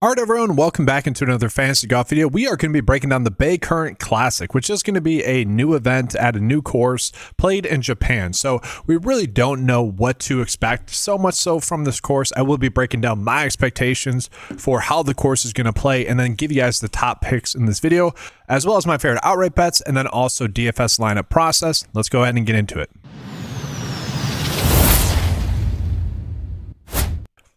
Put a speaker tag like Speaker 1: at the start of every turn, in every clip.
Speaker 1: All right, everyone, welcome back into another fantasy golf video. We are going to be breaking down the Baycurrent Classic, which is going to be a new event at a new course played in Japan. So we really don't know what to expect, so much so from this course. I will be breaking down my expectations for how the course is going to play and then give you guys the top picks in this video, as well as my favorite outright bets and then also DFS lineup process. Let's go ahead and get into it.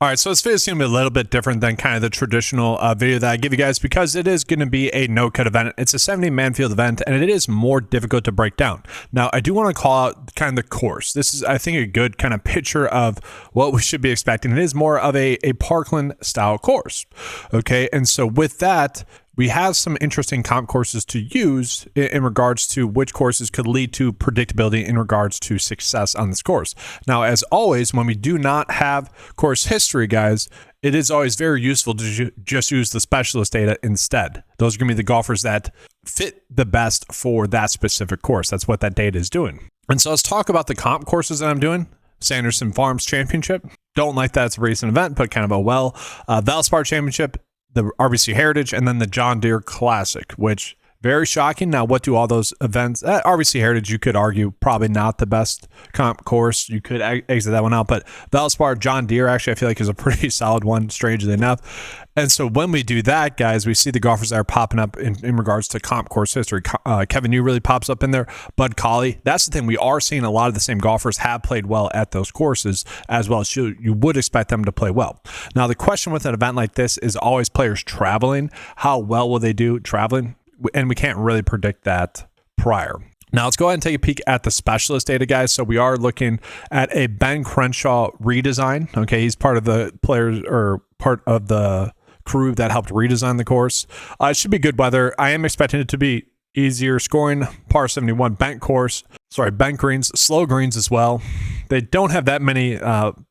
Speaker 1: All right, so this video is going to be a little bit different than kind of the traditional video that I give you guys because it is going to be a no-cut event. It's a 70-man field event, and it is more difficult to break down. Now, I do want to call out kind of the course. This is, I think, a good kind of picture of what we should be expecting. It is more of a Parkland-style course, okay? And so with that, we have some interesting comp courses to use in regards to which courses could lead to predictability in regards to success on this course. Now, as always, when we do not have course history, guys, it is always very useful to just use the specialist data instead. Those are going to be the golfers that fit the best for that specific course. That's what that data is doing. And so let's talk about the comp courses that I'm doing. Sanderson Farms Championship. Don't like that it's a recent event, but kind of a Valspar Championship, the RBC Heritage, and then the John Deere Classic, which very shocking. Now, what do all those events? RBC Heritage, you could argue, probably not the best comp course. You could exit that one out, but Valspar, John Deere, actually, I feel like is a pretty solid one, strangely enough. And so when we do that, guys, we see the golfers that are popping up in regards to comp course history. Kevin Yu really pops up in there. Bud Cauley. That's the thing. We are seeing a lot of the same golfers have played well at those courses, as well as you would expect them to play well. Now, the question with an event like this is always players traveling. How well will they do traveling? And we can't really predict that prior. Now, let's go ahead and take a peek at the specialist data, guys. So we are looking at a Ben Crenshaw redesign. Okay, he's part of the players or part of the crew that helped redesign the course. It should be good weather. I am expecting it to be easier scoring, par 71 bent greens, slow greens as well. They don't have that many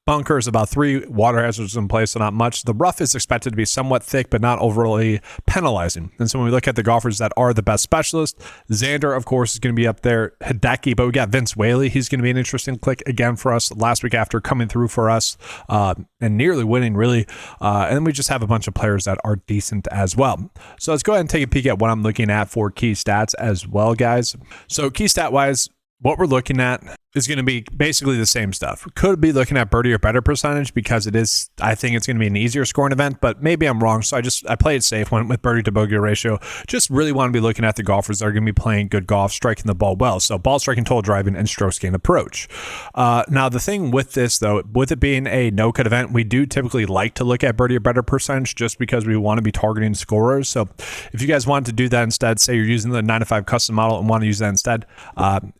Speaker 1: bunkers, about 3 water hazards in place, so not much. The rough is expected to be somewhat thick, but not overly penalizing. And so when we look at the golfers that are the best specialists, Xander, of course, is going to be up there. Hideki, but we got Vince Whaley. He's going to be an interesting click again for us last week after coming through for us and nearly winning, really. And then we just have a bunch of players that are decent as well. So let's go ahead and take a peek at what I'm looking at for key stats as well, guys. So key stat-wise, what we're looking at is going to be basically the same stuff. Could be looking at birdie or better percentage because it is, I think it's going to be an easier scoring event, but maybe I'm wrong. So I played it safe, went with birdie to bogey ratio. Just really want to be looking at the golfers that are going to be playing good golf, striking the ball well. So ball striking, total driving, and strokes gained approach. Now the thing with this though, with it being a no-cut event, we do typically like to look at birdie or better percentage just because we want to be targeting scorers. So if you guys want to do that instead, say you're using the 9 to 5 custom model and want to use that instead,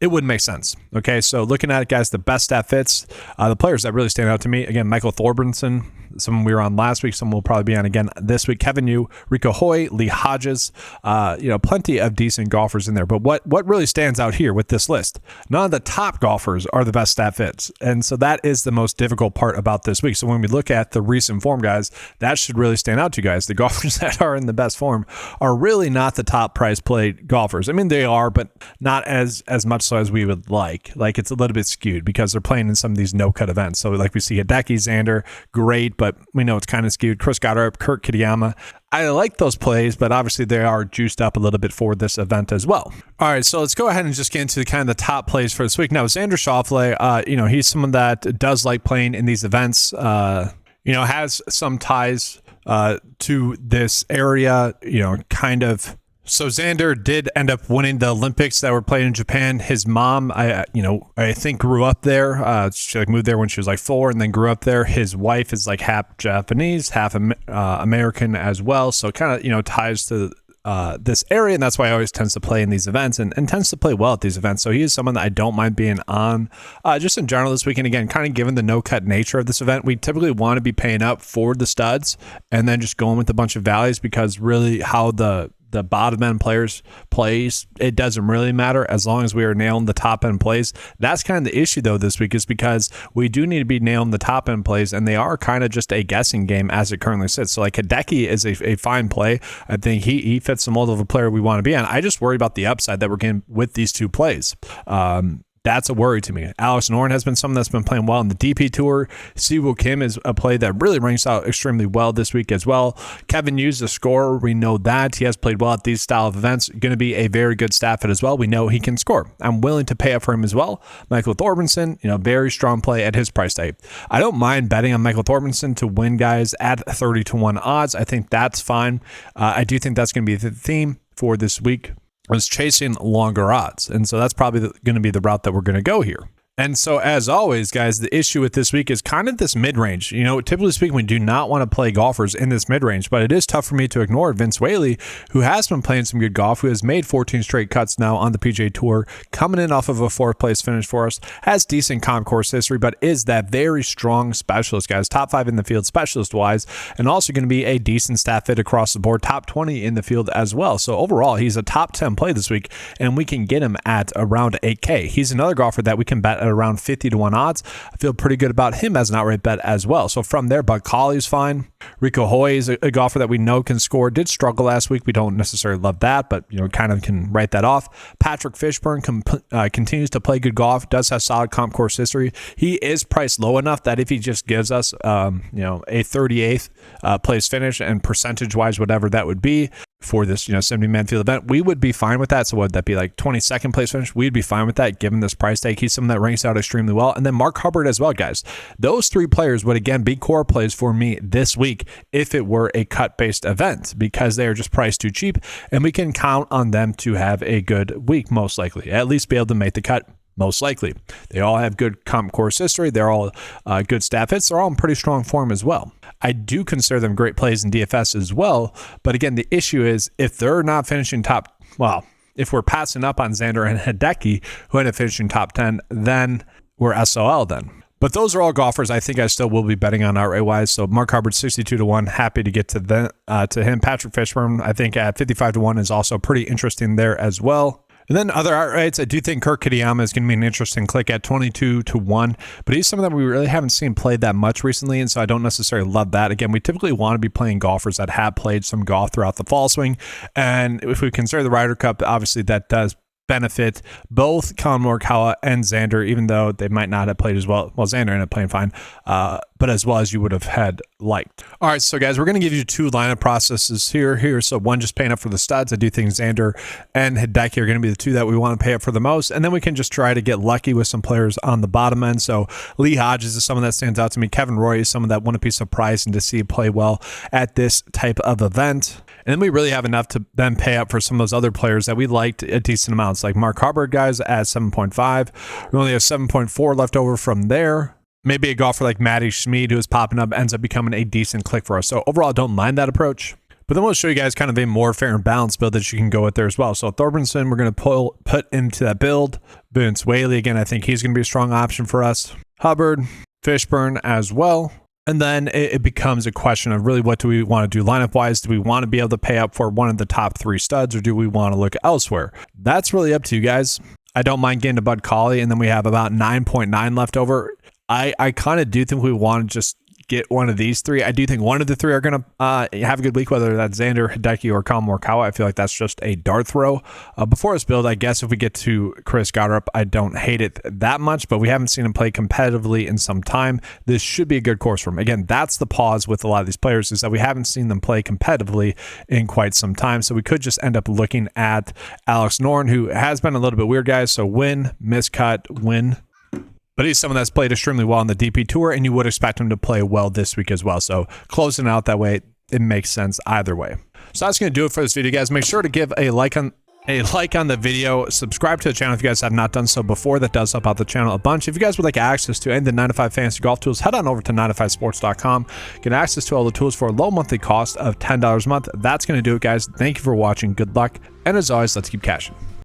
Speaker 1: it wouldn't make sense. Okay, so looking at it, guys, the best stat fits, the players that really stand out to me, again, Michael Thorbjornsen, someone we were on last week, someone we'll probably be on again this week, Kevin Yu, Rico Hoy, Lee Hodges, plenty of decent golfers in there. But what really stands out here with this list, none of the top golfers are the best stat fits. And so that is the most difficult part about this week. So when we look at the recent form, guys, that should really stand out to you guys. The golfers that are in the best form are really not the top price played golfers. I mean, they are, but not as much so as we would like. Like, it's a little bit skewed because they're playing in some of these no-cut events. So like we see Hideki, Xander, great, but we know it's kind of skewed. Chris Goddard, Kurt Kitayama. I like those plays, but obviously they are juiced up a little bit for this event as well. All right, so let's go ahead and just get into kind of the top plays for this week. Now, Xander Schauffele, he's someone that does like playing in these events, has some ties to this area, kind of. So Xander did end up winning the Olympics that were played in Japan. His mom, I think grew up there. She moved there when she was 4 and then grew up there. His wife is half Japanese, half American as well. So kind of, ties to this area, and that's why he always tends to play in these events and tends to play well at these events. So he is someone that I don't mind being on just in general this weekend. Again, kind of given the no-cut nature of this event, we typically want to be paying up for the studs and then just going with a bunch of valleys because really how the bottom end players plays, it doesn't really matter as long as we are nailing the top end plays. That's kind of the issue though this week, is because we do need to be nailing the top end plays, and they are kind of just a guessing game as it currently sits. So Hideki is a fine play. I think he fits the mold of a player we want to be on. I just worry about the upside that we're getting with these two plays. That's a worry to me. Alex Noren has been someone that's been playing well on the DP Tour. Siwoo Kim is a play that really ranks out extremely well this week as well. Kevin Hughes, the scorer, we know that. He has played well at these style of events. Going to be a very good staff fit as well. We know he can score. I'm willing to pay up for him as well. Michael Thorbjornsen, very strong play at his price tag. I don't mind betting on Michael Thorbjornsen to win, guys, at 30-1 odds. I think that's fine. I do think that's going to be the theme for this week, is chasing longer odds. And so that's probably going to be the route that we're going to go here. And so, as always, guys, the issue with this week is kind of this mid-range. Typically speaking, we do not want to play golfers in this mid-range, but it is tough for me to ignore Vince Whaley, who has been playing some good golf, who has made 14 straight cuts now on the PGA Tour, coming in off of a 4th-place finish for us, has decent comp course history, but is that very strong specialist, guys, top 5 in the field specialist-wise, and also going to be a decent staff fit across the board, top 20 in the field as well. So, overall, he's a top 10 play this week, and we can get him at around 8K. He's another golfer that we can bet at around 50-1 odds. I feel pretty good about him as an outright bet as well. So from there, Bud Colley's fine. Rico Hoy is a golfer that we know can score. Did struggle last week. We don't necessarily love that, but kind of can write that off. Patrick Fishburne continues to play good golf. Does have solid comp course history. He is priced low enough that if he just gives us a 38th place finish, and percentage wise, whatever that would be for this 70-man field event, we would be fine with that. So would that be like 22nd place finish? We'd be fine with that given this price tag. He's someone that ranks out extremely well. And then Mark Hubbard as well, guys. Those 3 players would again be core plays for me this week if it were a cut-based event, because they are just priced too cheap, and we can count on them to have a good week, most likely, at least be able to make the cut. Most likely. They all have good comp course history. They're all good staff hits. They're all in pretty strong form as well. I do consider them great plays in DFS as well. But again, the issue is if they're not finishing if we're passing up on Xander and Hideki, who end up finishing top 10, then we're SOL then. But those are all golfers I think I still will be betting on outright wise. So Mark Hubbard 62-1, happy to get to him. Patrick Fishburne, I think at 55-1 is also pretty interesting there as well. And then other outrights, I do think Kurt Kitayama is going to be an interesting click at 22-1, but he's someone that we really haven't seen play that much recently, and so I don't necessarily love that. Again, we typically want to be playing golfers that have played some golf throughout the fall swing, and if we consider the Ryder Cup, obviously that does benefit both Collin Morikawa and Xander, even though they might not have played as well. Well, Xander ended up playing fine, but as well as you would have had liked. All right, so guys, we're going to give you 2 lineup processes here. So one, just paying up for the studs. I do think Xander and Hideki are going to be the 2 that we want to pay up for the most, and then we can just try to get lucky with some players on the bottom end. So Lee Hodges is someone that stands out to me. Kevin Roy is someone that wouldn't be surprised and to see play well at this type of event. And then we really have enough to then pay up for some of those other players that we liked a decent amounts, like Mark Hubbard, guys, at 7.5. We only have 7.4 left over from there. Maybe a golfer like Matty Schmid, who is popping up, ends up becoming a decent click for us. So overall, I don't mind that approach. But then we'll show you guys kind of a more fair and balanced build that you can go with there as well. So Thorbjornsen, we're going to put into that build. Vince Whaley, again, I think he's going to be a strong option for us. Hubbard, Fishburne as well. And then it becomes a question of really what do we want to do lineup-wise? Do we want to be able to pay up for one of the top 3 studs, or do we want to look elsewhere? That's really up to you guys. I don't mind getting to Bud Colley, and then we have about 9.9 left over. I kind of do think we want to just get one of these 3. I do think one of the 3 are going to have a good week, whether that's Xander, Hideki, or Collin Morikawa. I feel like that's just a dart throw. Before this build, I guess if we get to Chris Gotterup, I don't hate it that much, but we haven't seen him play competitively in some time. This should be a good course for him. Again, that's the pause with a lot of these players, is that we haven't seen them play competitively in quite some time. So we could just end up looking at Alex Noren, who has been a little bit weird, guys. So win, miscut, win. But he's someone that's played extremely well on the DP Tour, and you would expect him to play well this week as well. So closing out that way, it makes sense either way. So that's going to do it for this video, guys. Make sure to give a like on the video, subscribe to the channel if you guys have not done so before. That does help out the channel a bunch. If you guys would like access to any of the 9to5 fantasy golf tools, head on over to 9to5sports.com. Get access to all the tools for a low monthly cost of $10 a month. That's going to do it, guys. Thank you for watching. Good luck. And as always, let's keep cashing.